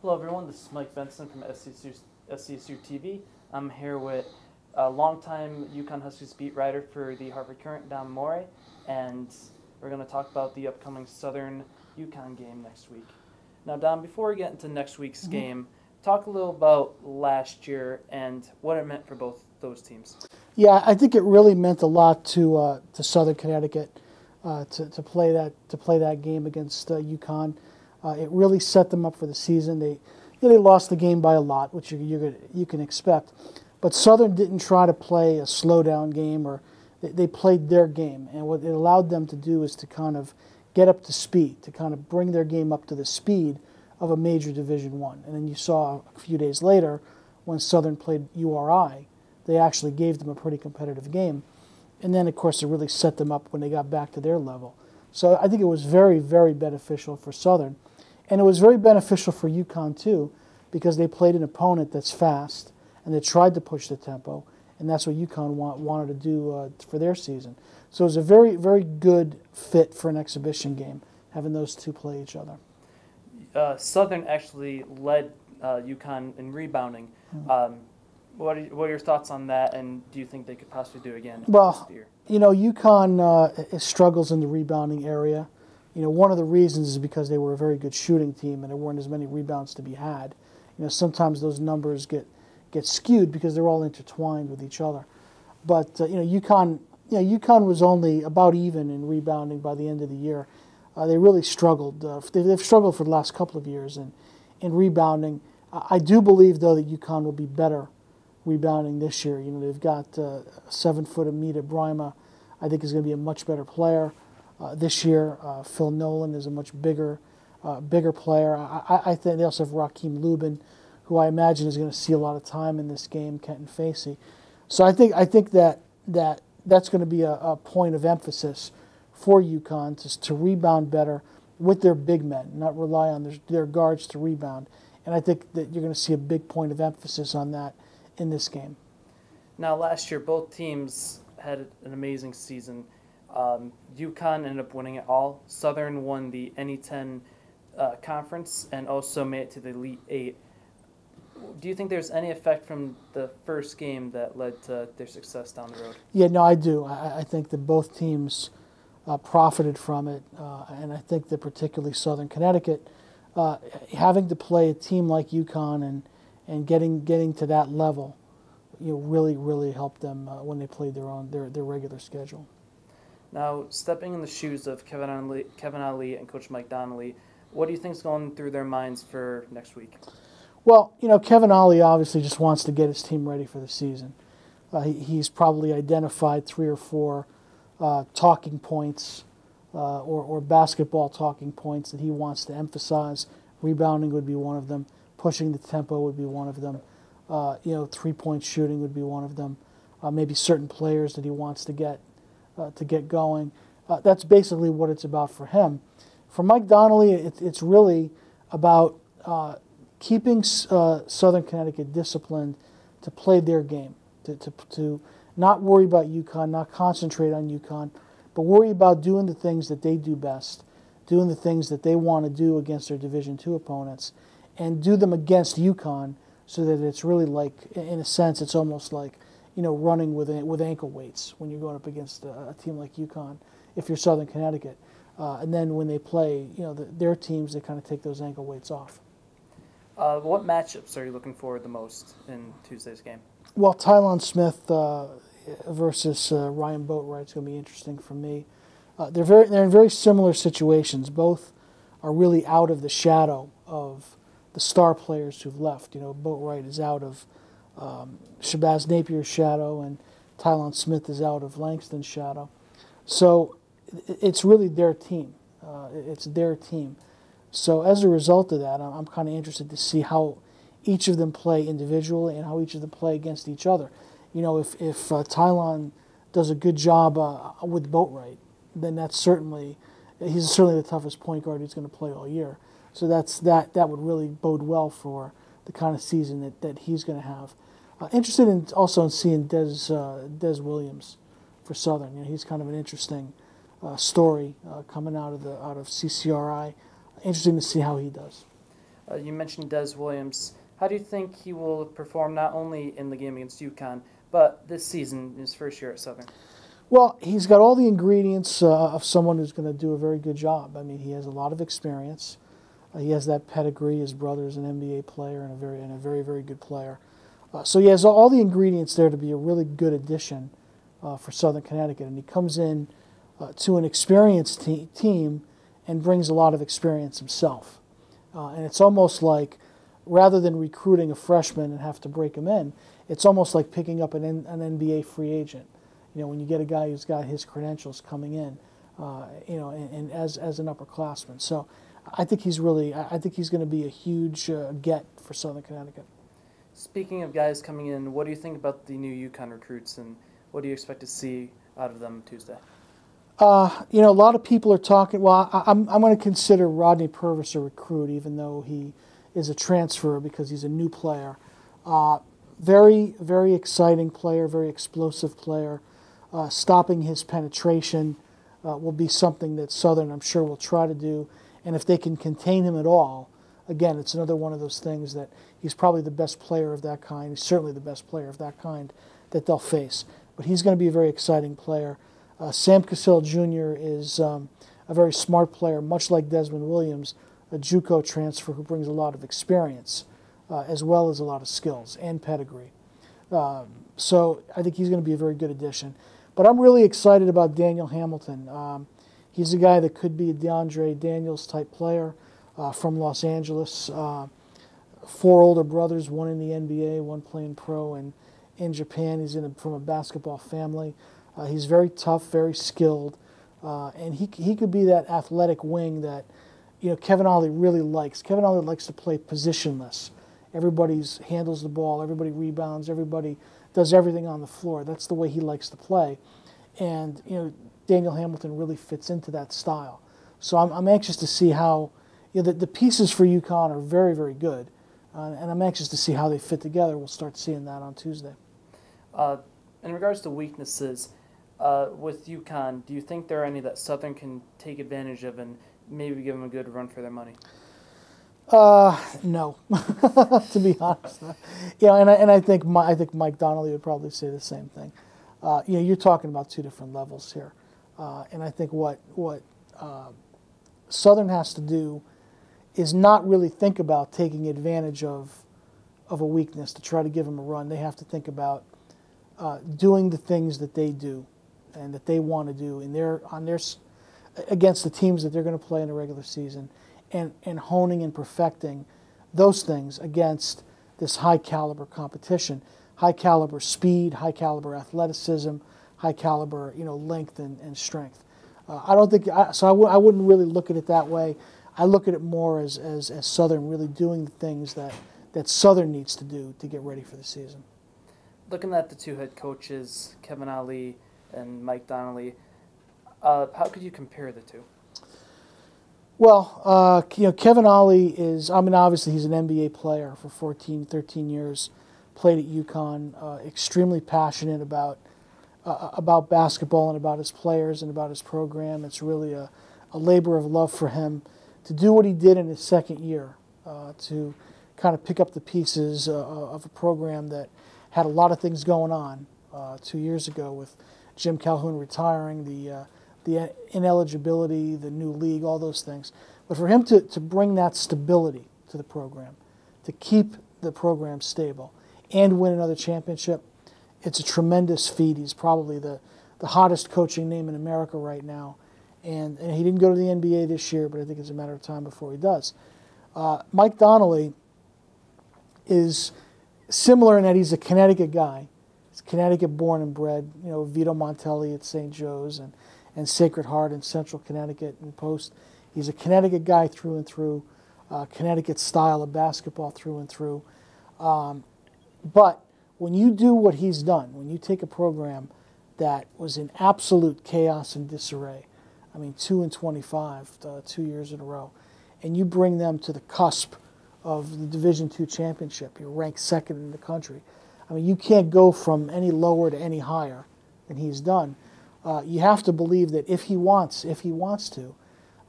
Hello everyone, this is Mike Bendtson from SCSU TV. I'm here with a longtime UConn Huskies beat writer for the Harvard Current, Dom Amore, and we're going to talk about the upcoming Southern UConn game next week. Now Dom, before we get into next week's game, talk a little about last year and what it meant for both those teams. Yeah, I think it really meant a lot to Southern Connecticut to play that game against UConn. It really set them up for the season. They lost the game by a lot, which you can expect. But Southern didn't try to play a slow-down game, or they played their game. And what it allowed them to do is to kind of get up to speed, to kind of bring their game up to the speed of a major Division I. And then you saw a few days later when Southern played URI, they actually gave them a pretty competitive game. And then, of course, it really set them up when they got back to their level. So I think it was very, very beneficial for Southern. And it was very beneficial for UConn, too, because they played an opponent that's fast, and they tried to push the tempo, and that's what UConn wanted to do for their season. So it was a very, very good fit for an exhibition game, having those two play each other. Southern actually led UConn in rebounding. What are your thoughts on that, and do you think they could possibly do it again this year? You know, UConn struggles in the rebounding area. You know, one of the reasons is because they were a very good shooting team and there weren't as many rebounds to be had. You know, sometimes those numbers get skewed because they're all intertwined with each other. But UConn was only about even in rebounding by the end of the year. They really struggled. They've struggled for the last couple of years in rebounding. I do believe, though, that UConn will be better rebounding this year. You know, they've got 7-foot Amita Brima. I think is going to be a much better player. This year, Phil Nolan is a much bigger player. I think they also have Rakeem Lubin, who I imagine is going to see a lot of time in this game, Kenton Facey. So I think that's going to be a point of emphasis for UConn to rebound better with their big men, not rely on their guards to rebound. And I think that you're going to see a big point of emphasis on that in this game. Now, last year, both teams had an amazing season. UConn ended up winning it all. Southern won the NE10 conference and also made it to the Elite Eight. Do you think there's any effect from the first game that led to their success down the road? Yeah, no, I do. I think that both teams profited from it, and I think that particularly Southern Connecticut, having to play a team like UConn and getting to that level, really helped them when they played their regular schedule. Now, stepping in the shoes of Kevin Ollie and Coach Mike Donnelly, what do you think is going through their minds for next week? Well, Kevin Ollie obviously just wants to get his team ready for the season. He's probably identified 3 or 4 talking points or basketball talking points that he wants to emphasize. Rebounding would be one of them. Pushing the tempo would be one of them. 3-point shooting would be one of them. Maybe certain players that he wants to get going. That's basically what it's about for him. For Mike Donnelly, it's really about keeping Southern Connecticut disciplined to play their game, to not worry about UConn, not concentrate on UConn, but worry about doing the things that they do best, doing the things that they want to do against their Division II opponents, and do them against UConn so that it's really like, in a sense, it's almost like running with ankle weights when you're going up against a team like UConn, if you're Southern Connecticut. And then when they play, their teams, they kind of take those ankle weights off. What matchups are you looking forward the most in Tuesday's game? Well, Tylon Smith versus Ryan Boatright is going to be interesting for me. They're in very similar situations. Both are really out of the shadow of the star players who've left. Boatright is out of Shabazz Napier's shadow, and Tylon Smith is out of Langston's shadow. So it's really their team. It's their team. So as a result of that, I'm kind of interested to see how each of them play individually and how each of them play against each other. If Tylon does a good job with Boatright, then he's certainly the toughest point guard he's going to play all year. So that would really bode well for the kind of season that he's going to have. Interested also in seeing Des Williams for Southern. He's kind of an interesting story coming out of CCRI. Interesting to see how he does. You mentioned Des Williams. How do you think he will perform not only in the game against UConn, but this season, his first year at Southern? Well, he's got all the ingredients of someone who's going to do a very good job. I mean, he has a lot of experience. He has that pedigree. His brother is an NBA player and a very, very good player. So he has all the ingredients there to be a really good addition for Southern Connecticut. And he comes in to an experienced team and brings a lot of experience himself. And it's almost like, rather than recruiting a freshman and have to break him in, it's almost like picking up an NBA free agent. You know, when you get a guy who's got his credentials coming in, you know, and as an upperclassman. So I think he's going to be a huge get for Southern Connecticut. Speaking of guys coming in, what do you think about the new UConn recruits, and what do you expect to see out of them Tuesday? You know, a lot of people are talking. Well, I'm going to consider Rodney Purvis a recruit, even though he is a transfer because he's a new player. Very, very exciting player, very explosive player. Stopping his penetration will be something that Southern, I'm sure, will try to do. And if they can contain him at all, again, it's another one of those things that he's probably the best player of that kind. He's certainly the best player of that kind that they'll face. But he's going to be a very exciting player. Sam Cassell Jr. is a very smart player, much like Desmond Williams, a JUCO transfer who brings a lot of experience as well as a lot of skills and pedigree. So I think he's going to be a very good addition. But I'm really excited about Daniel Hamilton. He's a guy that could be a DeAndre Daniels-type player from Los Angeles. 4 older brothers, one in the NBA, one playing pro in Japan. He's from a basketball family. He's very tough, very skilled, and he could be that athletic wing that, you know, Kevin Ollie really likes. Kevin Ollie likes to play positionless. Everybody handles the ball, everybody rebounds, everybody does everything on the floor. That's the way he likes to play, and you know, Daniel Hamilton really fits into that style. So I'm anxious to see how, you know, the pieces for UConn are very, very good, and I'm anxious to see how they fit together. We'll start seeing that on Tuesday. In regards to weaknesses, with UConn, do you think there are any that Southern can take advantage of and maybe give them a good run for their money? No, to be honest. Yeah, and I think Mike Donnelly would probably say the same thing. You know, you're talking about 2 different levels here, and I think what Southern has to do is not really think about taking advantage of a weakness to try to give them a run. They have to think about doing the things that they do and that they want to do against the teams that they're going to play in the regular season, and honing and perfecting those things against this high caliber competition, high caliber speed, high caliber athleticism, high caliber, you know, length and strength. I don't think so. I wouldn't really look at it that way. I look at it more as Southern really doing the things that Southern needs to do to get ready for the season. Looking at the 2 head coaches, Kevin Ollie and Mike Donnelly, how could you compare the 2? Well, you know, Kevin Ollie is, I mean, obviously he's an NBA player for 14, 13 years, played at UConn, extremely passionate about basketball and about his players and about his program. It's really a labor of love for him to do what he did in his second year, to kind of pick up the pieces of a program that had a lot of things going on 2 years ago with Jim Calhoun retiring, the ineligibility, the new league, all those things. But for him to bring that stability to the program, to keep the program stable, and win another championship, it's a tremendous feat. He's probably the hottest coaching name in America right now. And he didn't go to the NBA this year, but I think it's a matter of time before he does. Mike Donnelly is similar in that he's a Connecticut guy. He's Connecticut born and bred. You know, Vito Montelli at St. Joe's and Sacred Heart in Central Connecticut and Post. He's a Connecticut guy through and through, Connecticut style of basketball through and through. But when you do what he's done, when you take a program that was in absolute chaos and disarray, I mean 2-25 2 years in a row, and you bring them to the cusp of the Division II championship, you're ranked second in the country. I mean, you can't go from any lower to any higher than he's done. You have to believe that if he wants to,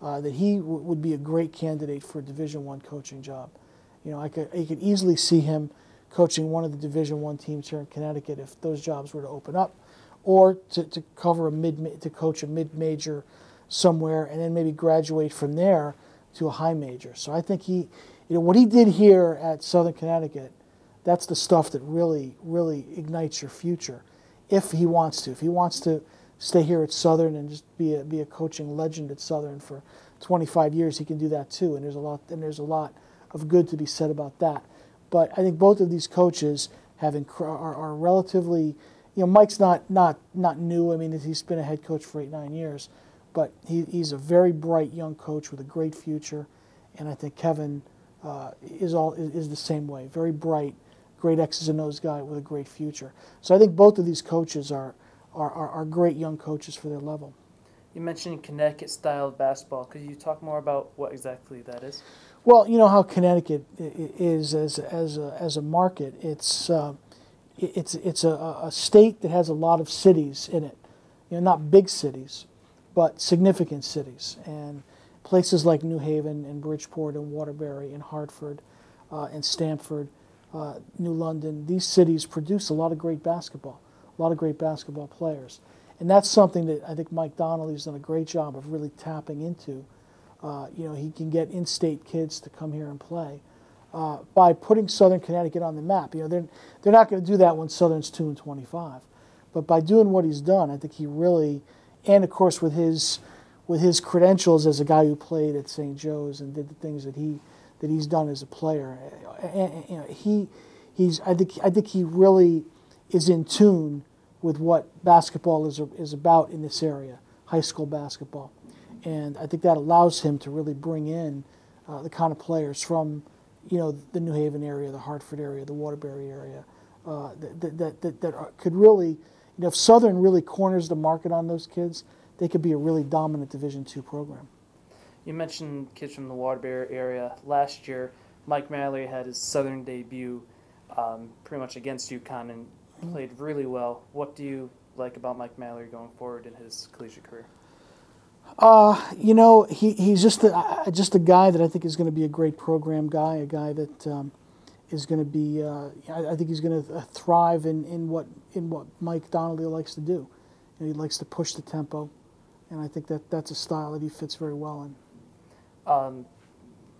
that he would be a great candidate for a Division I coaching job. You know, I could easily see him coaching one of the Division I teams here in Connecticut if those jobs were to open up, or to coach a mid-major somewhere, and then maybe graduate from there to a high major. So I think what he did here at Southern Connecticut, that's the stuff that really ignites your future, if he wants to. If he wants to stay here at Southern and just be a coaching legend at Southern for 25 years, he can do that too. And there's a lot of good to be said about that. But I think both of these coaches are relatively, Mike's not new. I mean, he's been a head coach for 8-9 years, but he's a very bright young coach with a great future. And I think Kevin is the same way, very bright, great X's and O's guy with a great future. So I think both of these coaches are great young coaches for their level. You mentioned Connecticut style of basketball. Could you talk more about what exactly that is? Well, you know how Connecticut is as a market. It's a state that has a lot of cities in it. Not big cities, but significant cities, and places like New Haven and Bridgeport and Waterbury and Hartford and Stamford, New London. These cities produce a lot of great basketball, a lot of great basketball players, and that's something that I think Mike Donnelly has done a great job of really tapping into. He can get in-state kids to come here and play by putting Southern Connecticut on the map. They're not going to do that when Southern's 2-25, but by doing what he's done, I think he really, and of course with his credentials as a guy who played at St. Joe's and did the things that he's done as a player, I think he really is in tune with what basketball is about in this area, high school basketball. And I think that allows him to really bring in the kind of players from, the New Haven area, the Hartford area, the Waterbury area, that could really, if Southern really corners the market on those kids, they could be a really dominant Division II program. You mentioned kids from the Waterbury area. Last year, Mike Manley had his Southern debut pretty much against UConn and played really well. What do you like about Mike Manley going forward in his collegiate career? He's just a guy that I think is going to be a great program guy, a guy that is going to be. I think he's going to thrive in what Mike Donnelly likes to do. He likes to push the tempo, and I think that's a style that he fits very well in.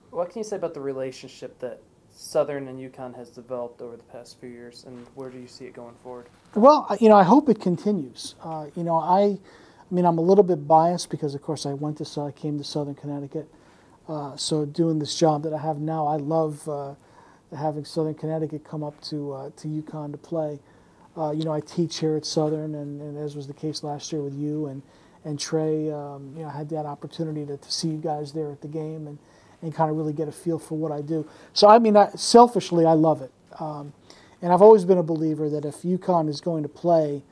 What can you say about the relationship that Southern and UConn has developed over the past few years, and where do you see it going forward? Well, I hope it continues. I mean, I'm a little bit biased because, of course, I came to Southern Connecticut. So doing this job that I have now, I love having Southern Connecticut come up to UConn to play. I teach here at Southern, and as was the case last year with you and Trey, I had that opportunity to see you guys there at the game and kind of really get a feel for what I do. So, I mean, selfishly, I love it. And I've always been a believer that if UConn is going to play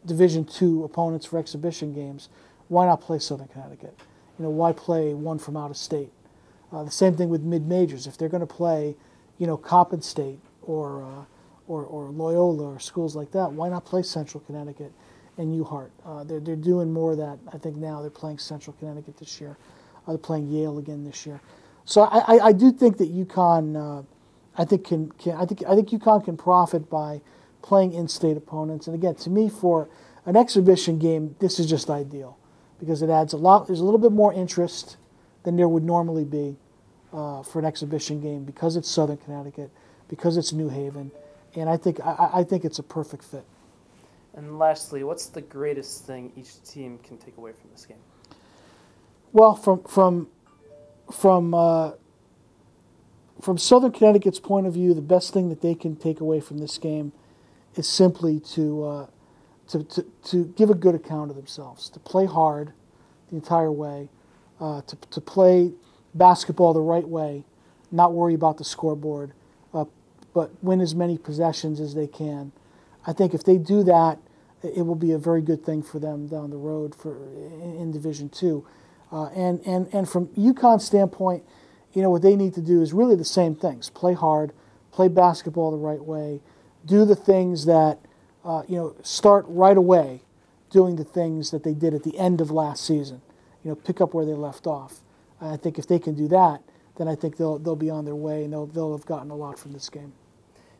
Division II opponents for exhibition games, why not play Southern Connecticut? Why play one from out of state? The same thing with mid-majors. If they're going to play, Coppin State or Loyola or schools like that, why not play Central Connecticut and UHart? They're doing more of that. I think now they're playing Central Connecticut this year. They're playing Yale again this year. So I do think that UConn, I think UConn can profit by playing in-state opponents. And again, to me, for an exhibition game, this is just ideal because it adds there's a little bit more interest than there would normally be for an exhibition game because it's Southern Connecticut, because it's New Haven, and I think it's a perfect fit. And lastly, what's the greatest thing each team can take away from this game? Well, from Southern Connecticut's point of view, the best thing that they can take away from this game is simply to give a good account of themselves, to play hard the entire way, to play basketball the right way, not worry about the scoreboard, but win as many possessions as they can. I think if they do that, it will be a very good thing for them down the road in Division II. And from UConn's standpoint, what they need to do is really the same things: play hard, play basketball the right way, do the things that, start right away doing the things that they did at the end of last season. Pick up where they left off. I think if they can do that, then I think they'll be on their way, and they'll have gotten a lot from this game.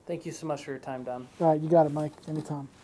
Thank you so much for your time, Dom. All right, you got it, Mike. Anytime.